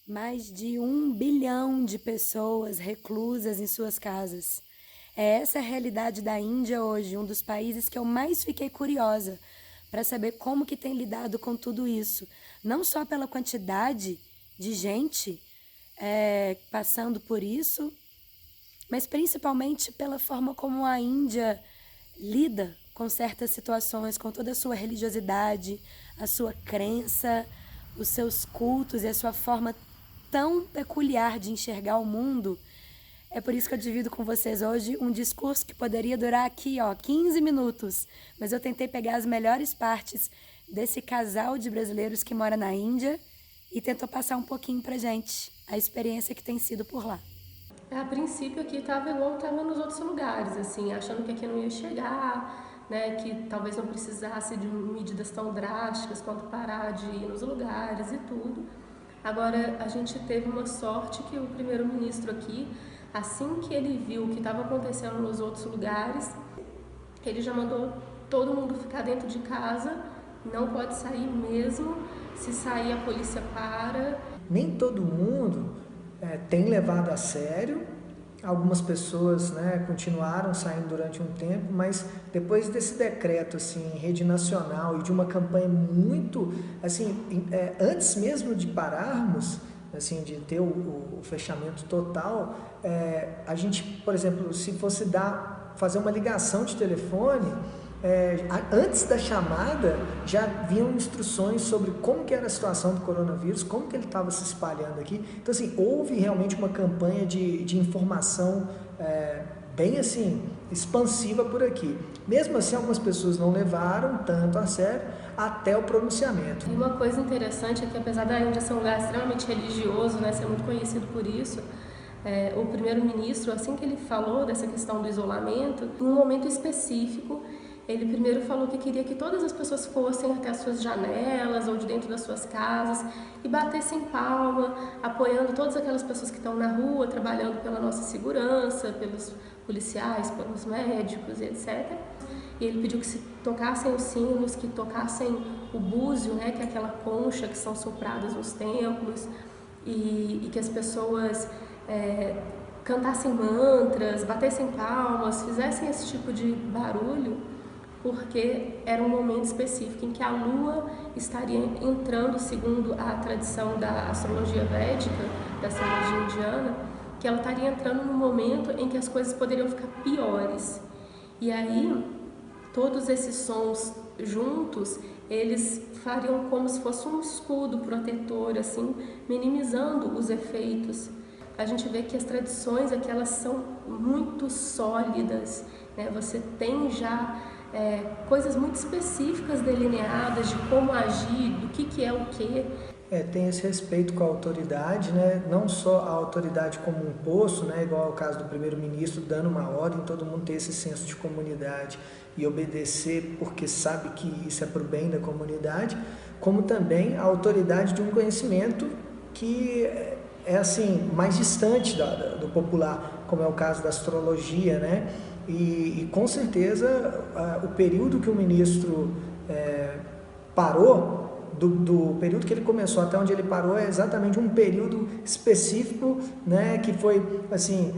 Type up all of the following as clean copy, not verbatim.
Mais de 1 bilhão de pessoas reclusas em suas casas. É essa a realidade da Índia hoje, um dos países que eu mais fiquei curiosa para saber como que tem lidado com tudo isso. Não só pela quantidade de gente passando por isso, mas principalmente pela forma como a Índia lida com certas situações, com toda a sua religiosidade, a sua crença, os seus cultos e a sua forma tão peculiar de enxergar o mundo. É por isso que eu divido com vocês hoje um discurso que poderia durar aqui, 15 minutos, mas eu tentei pegar as melhores partes desse casal de brasileiros que mora na Índia e tentou passar um pouquinho pra gente a experiência que tem sido por lá. A princípio aqui estava igual estava nos outros lugares, assim, achando que aqui não ia chegar, né, que talvez não precisasse de medidas tão drásticas quanto parar de ir nos lugares e tudo. Agora, a gente teve uma sorte que o primeiro-ministro aqui, assim que ele viu o que estava acontecendo nos outros lugares, ele já mandou todo mundo ficar dentro de casa, não pode sair mesmo, se sair a polícia para. Nem todo mundo tem levado a sério. Algumas pessoas, né, continuaram saindo durante um tempo, mas depois desse decreto assim, em rede nacional e de uma campanha muito, assim, antes mesmo de pararmos, assim, de ter o fechamento total, a gente, por exemplo, se fosse fazer uma ligação de telefone, antes da chamada já vinham instruções sobre como que era a situação do coronavírus, como que ele estava se espalhando aqui. Então, assim, houve realmente uma campanha de informação bem assim, expansiva por aqui. Mesmo assim, algumas pessoas não levaram tanto a sério até o pronunciamento. E uma coisa interessante é que, apesar da Índia ser um lugar extremamente religioso, né, ser muito conhecido por isso, o primeiro-ministro, assim que ele falou dessa questão do isolamento, em um momento específico, ele primeiro falou que queria que todas as pessoas fossem até as suas janelas ou de dentro das suas casas e batessem palma, apoiando todas aquelas pessoas que estão na rua, trabalhando pela nossa segurança, pelos policiais, pelos médicos, etc. E ele pediu que se tocassem os sinos, que tocassem o búzio, né, que é aquela concha que são sopradas nos templos, e que as pessoas cantassem mantras, batessem palmas, fizessem esse tipo de barulho, porque era um momento específico em que a lua estaria entrando, segundo a tradição da astrologia védica, da astrologia indiana, que ela estaria entrando num momento em que as coisas poderiam ficar piores. E aí, todos esses sons juntos, eles fariam como se fosse um escudo protetor, assim, minimizando os efeitos. A gente vê que as tradições aqui, elas são muito sólidas, né? Você tem já coisas muito específicas delineadas de como agir, do que é o quê. Tem esse respeito com a autoridade, né? Não só a autoridade como um posto, né? Igual ao caso do primeiro-ministro dando uma ordem, todo mundo ter esse senso de comunidade e obedecer porque sabe que isso é para o bem da comunidade, como também a autoridade de um conhecimento que é assim, mais distante do popular, como é o caso da astrologia, né? E com certeza o período que o ministro parou, do período que ele começou até onde ele parou, é exatamente um período específico, né, que foi assim,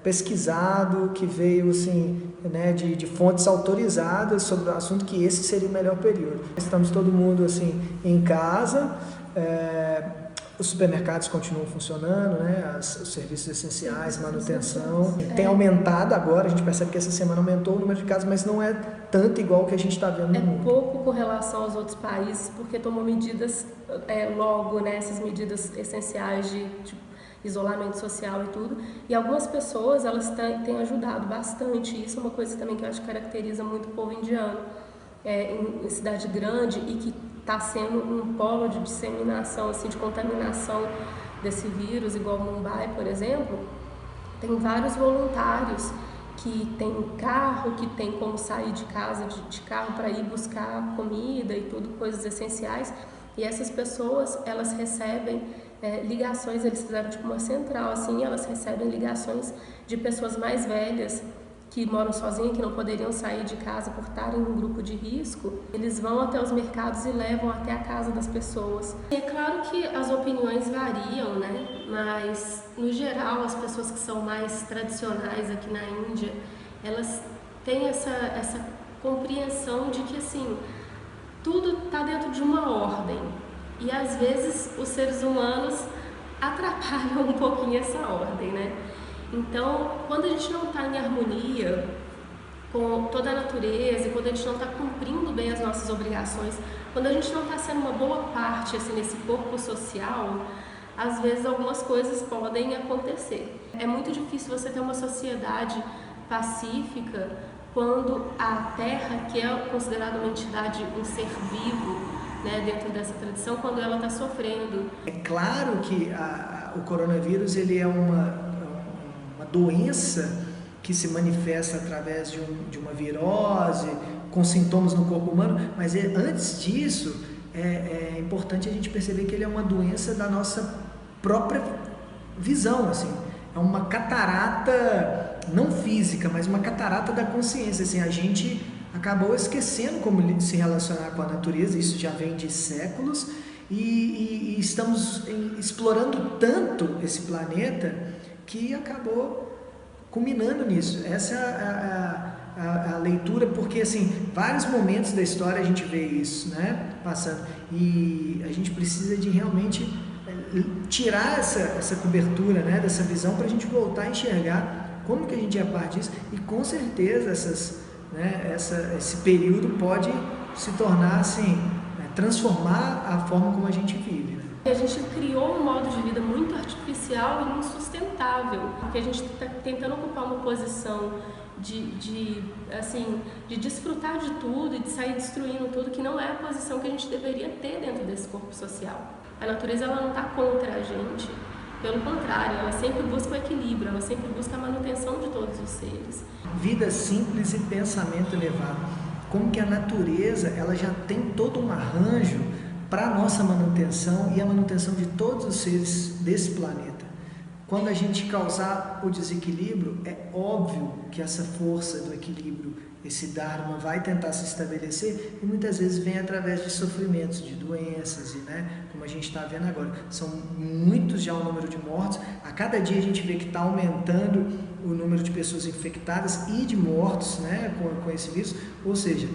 pesquisado, que veio assim, né, de fontes autorizadas sobre o assunto, que esse seria o melhor período. Estamos todo mundo assim, em casa, os supermercados continuam funcionando, né? Os serviços essenciais, manutenção. Tem aumentado agora, a gente percebe que essa semana aumentou o número de casos, mas não é tanto igual o que a gente está vendo no mundo. É pouco com relação aos outros países, porque tomou medidas logo, né? Essas medidas essenciais de isolamento social e tudo. E algumas pessoas, elas têm ajudado bastante. Isso é uma coisa também que eu acho que caracteriza muito o povo indiano. Em cidade grande e que está sendo um polo de disseminação, assim, de contaminação desse vírus, igual Mumbai, por exemplo, tem vários voluntários que tem carro, que tem como sair de casa de carro para ir buscar comida e tudo, coisas essenciais, e essas pessoas, elas recebem ligações, eles fizeram tipo uma central, assim, elas recebem ligações de pessoas mais velhas que moram sozinhos, que não poderiam sair de casa por estarem em um grupo de risco, eles vão até os mercados e levam até a casa das pessoas. E é claro que as opiniões variam, né? Mas, no geral, as pessoas que são mais tradicionais aqui na Índia, elas têm essa compreensão de que, assim, tudo está dentro de uma ordem. E, às vezes, os seres humanos atrapalham um pouquinho essa ordem, né? Então, quando a gente não está em harmonia com toda a natureza, quando a gente não está cumprindo bem as nossas obrigações, quando a gente não está sendo uma boa parte assim, nesse corpo social, às vezes algumas coisas podem acontecer. É muito difícil você ter uma sociedade pacífica quando a Terra, que é considerada uma entidade, um ser vivo, né, dentro dessa tradição, quando ela está sofrendo. É claro que o coronavírus ele é uma doença que se manifesta através de uma virose, com sintomas no corpo humano, mas antes disso é importante a gente perceber que ele é uma doença da nossa própria visão, assim. É uma catarata, não física, mas uma catarata da consciência, assim. A gente acabou esquecendo como se relacionar com a natureza, isso já vem de séculos, e estamos explorando tanto esse planeta que acabou culminando nisso. Essa é a leitura, porque assim, vários momentos da história a gente vê isso, né, passando, e a gente precisa de realmente tirar essa cobertura, né, dessa visão, para a gente voltar a enxergar como que a gente é parte disso, e com certeza esse período pode se tornar assim, transformar a forma como a gente vive, né? A gente criou um modo de vida muito artificial e insustentável, porque a gente está tentando ocupar uma posição de desfrutar de tudo e de sair destruindo tudo, que não é a posição que a gente deveria ter dentro desse corpo social. A natureza ela não está contra a gente, pelo contrário, ela sempre busca o equilíbrio, ela sempre busca a manutenção de todos os seres. Vida simples e pensamento elevado. Como que a natureza ela já tem todo um arranjo para a nossa manutenção e a manutenção de todos os seres desse planeta. Quando a gente causar o desequilíbrio, é óbvio que essa força do equilíbrio, esse Dharma, vai tentar se estabelecer e muitas vezes vem através de sofrimentos, de doenças, e, né, como a gente está vendo agora, são muitos já o número de mortos. A cada dia a gente vê que está aumentando o número de pessoas infectadas e de mortos, né, com esse vírus, ou seja,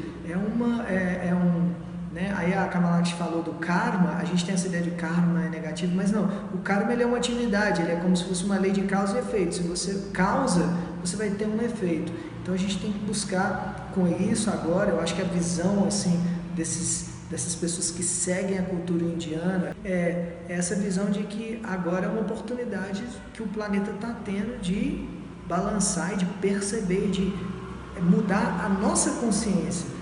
né? Aí a Kamalakshi falou do karma, a gente tem essa ideia de karma é negativo, mas não, o karma ele é uma atividade, ele é como se fosse uma lei de causa e efeito. Se você causa, você vai ter um efeito. Então a gente tem que buscar com isso agora, eu acho que a visão assim dessas pessoas que seguem a cultura indiana é essa visão de que agora é uma oportunidade que o planeta está tendo de balançar e de perceber, de mudar a nossa consciência.